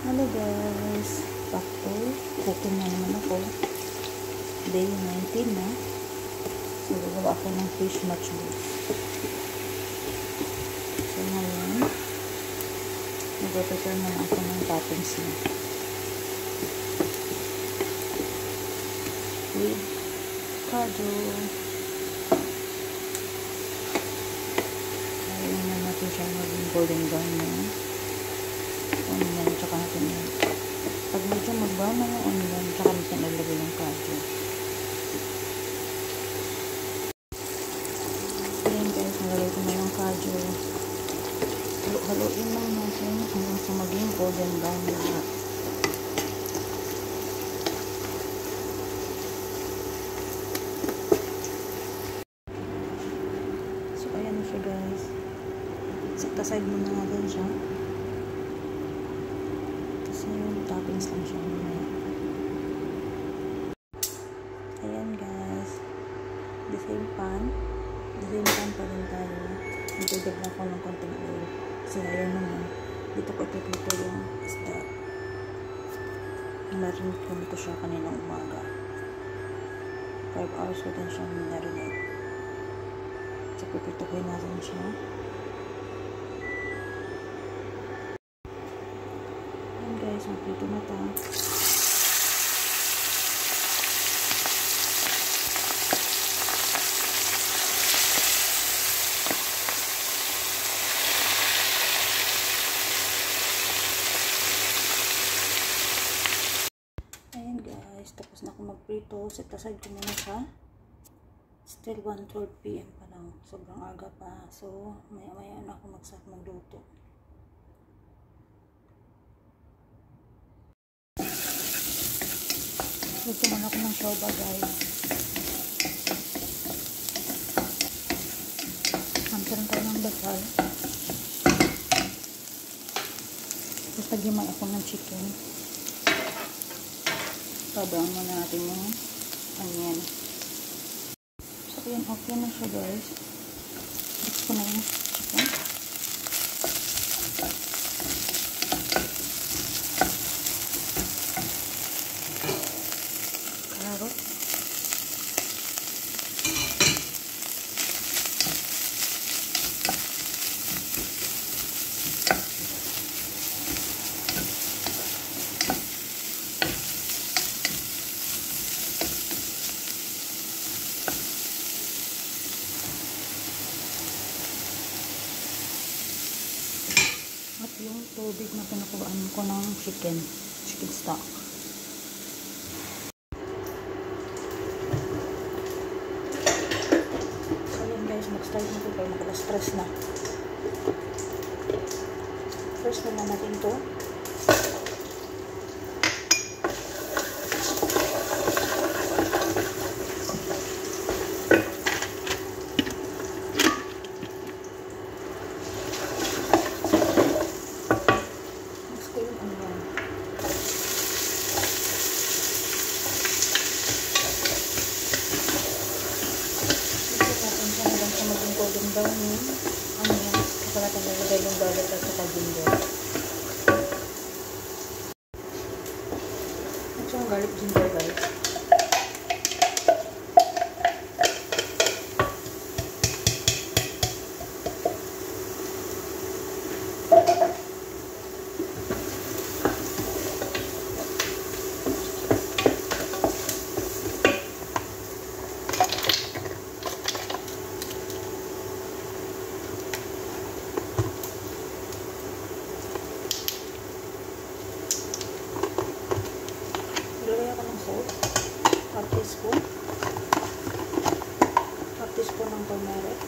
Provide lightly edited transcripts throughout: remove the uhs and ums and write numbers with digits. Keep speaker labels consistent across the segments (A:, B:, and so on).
A: Hello guys, back to cooking na naman ako. Day 19 na. So gagawa ako ng fish matchbox. So ngayon mag-prepare na ako ng toppings na with kaju. Ayaw na natin siya maging golden brown na onion, tsaka natin yun. Pag medyo mag-brown na yung onion, tsaka natin nalagay yung kaju. Ayan guys, nalagay ko na yung kaju. Halo-haloin lang natin hanggang sa maging golden brown lahat. So ayan na siya guys. Set aside muna natin siya. Toppings lang siya mamaya. Ayan guys, the same pan pa rin tayo. Nagdagdag na ako ng konting oil kasi ayan naman, dito ko ipiprito yung isda. Marinate ko nito siya kaninang umaga. 5 hours ko din siyang marinate. So pipituhin natin siya. Guys, magpito na ta. Ayan guys, tapos na ako magprito. Set aside ko muna siya. Still 1:12 PM pa lang. Sobrang aga pa. So, maya-maya na ako mag-start magluto. Gusto mo na ako ng soba guys. Hampiran tayo ng basal. Tapos tagimay ako ng chicken. Tabang muna natin yung onion. So yan, okay na siya guys. Mix ko na yung chicken. At yung tubig na pinakuhaan ko ng chicken stock. So yun guys, mag-start na ito kayo, mag-stress na. First na natin ito. Golden brown yung onion. Saka natin nilagay yung garlic at saka ginger. At yung garlic ginger guys. Half teaspoon ng turmeric,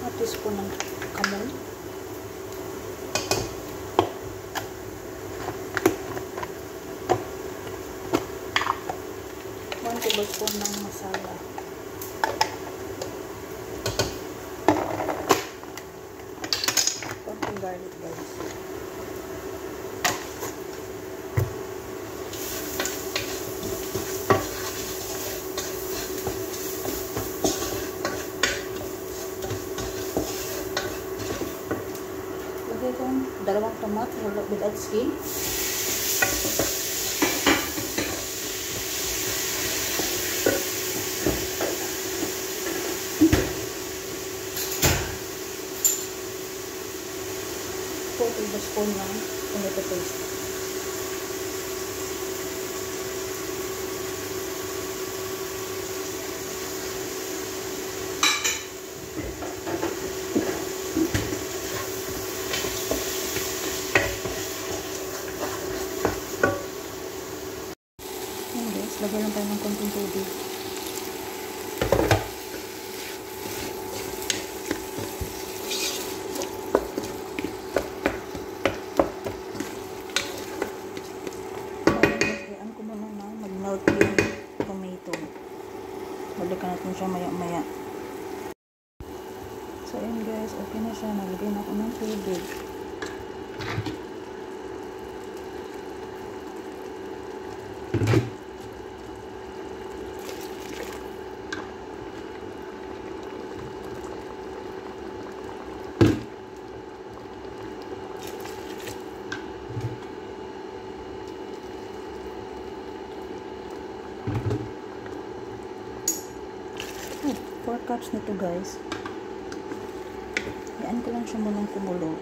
A: half teaspoon ng kamon, 1 tablespoon ng masala, konting garlic guys. kong dalawang tomat without skin. Tablespoon ng tomato paste. Ayan guys, lagay lang tayo ng konting tubig. Balikan natin siya maya-maya. So, ayan guys, okay na siya. Nalagay na ako ng tubig. Oh, 4 cups nito guys. Hayaan ko lang siya munang kumulo.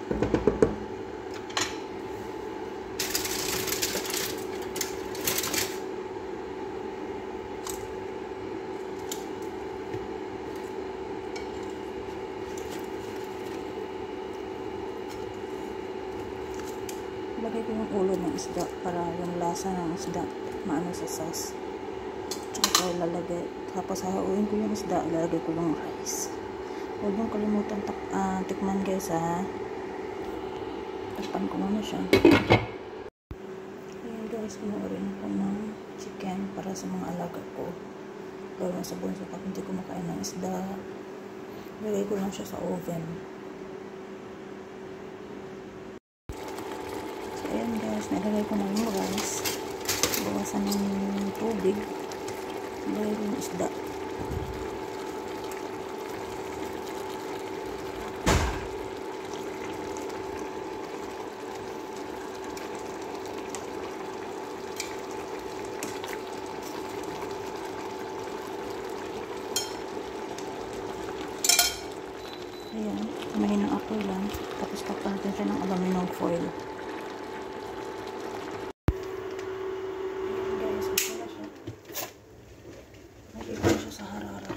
A: Lagay ko yung ulo ng isda para yung lasa ng isda maano sa sauce. Tsaka ko lalagay. Tapos hahauin ko yung isda, ilalagay ko yung rice. Huwag yung kalimutan tikman guys ha. Takpan ko muna siya. Ayan guys, kinuorin ko ng chicken para sa mga alaga ko. Gawin sa bunso pag hindi ko makain ng isda. Lagay ko lang siya sa oven. So ayan guys, nilagay ko na yung rice. Bawasan ng tubig. Lagay ko yung isda. Ayan, mahinang apoy lang. Tapos takpan natin siya ng aluminum foil. Ayan guys, okay na siya. Lagay ko siya sa harara.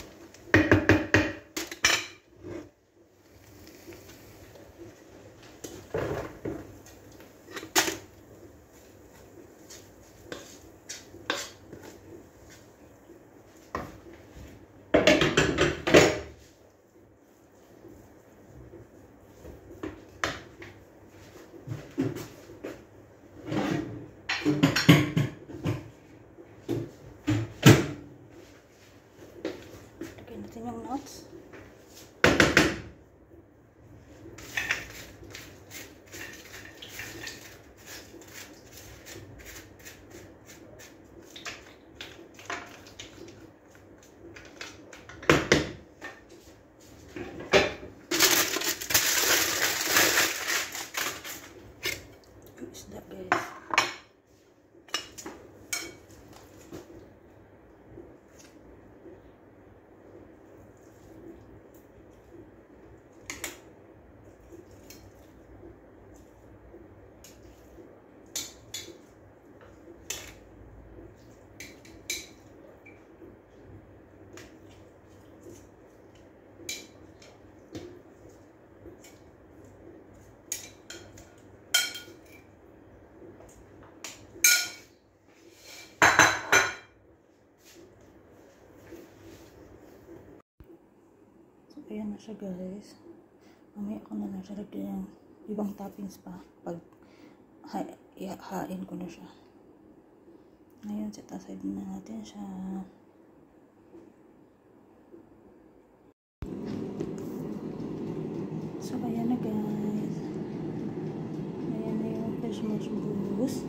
A: Lagyan natin yung nuts. Yung isda guys. So, ayan na siya guys. Mamaya ko na lang siya lagyan ng ibang toppings pa pag hain ko na siya. Ngayon, set aside na natin siya. So, ayan na guys. Ayan na yung fish mash boost.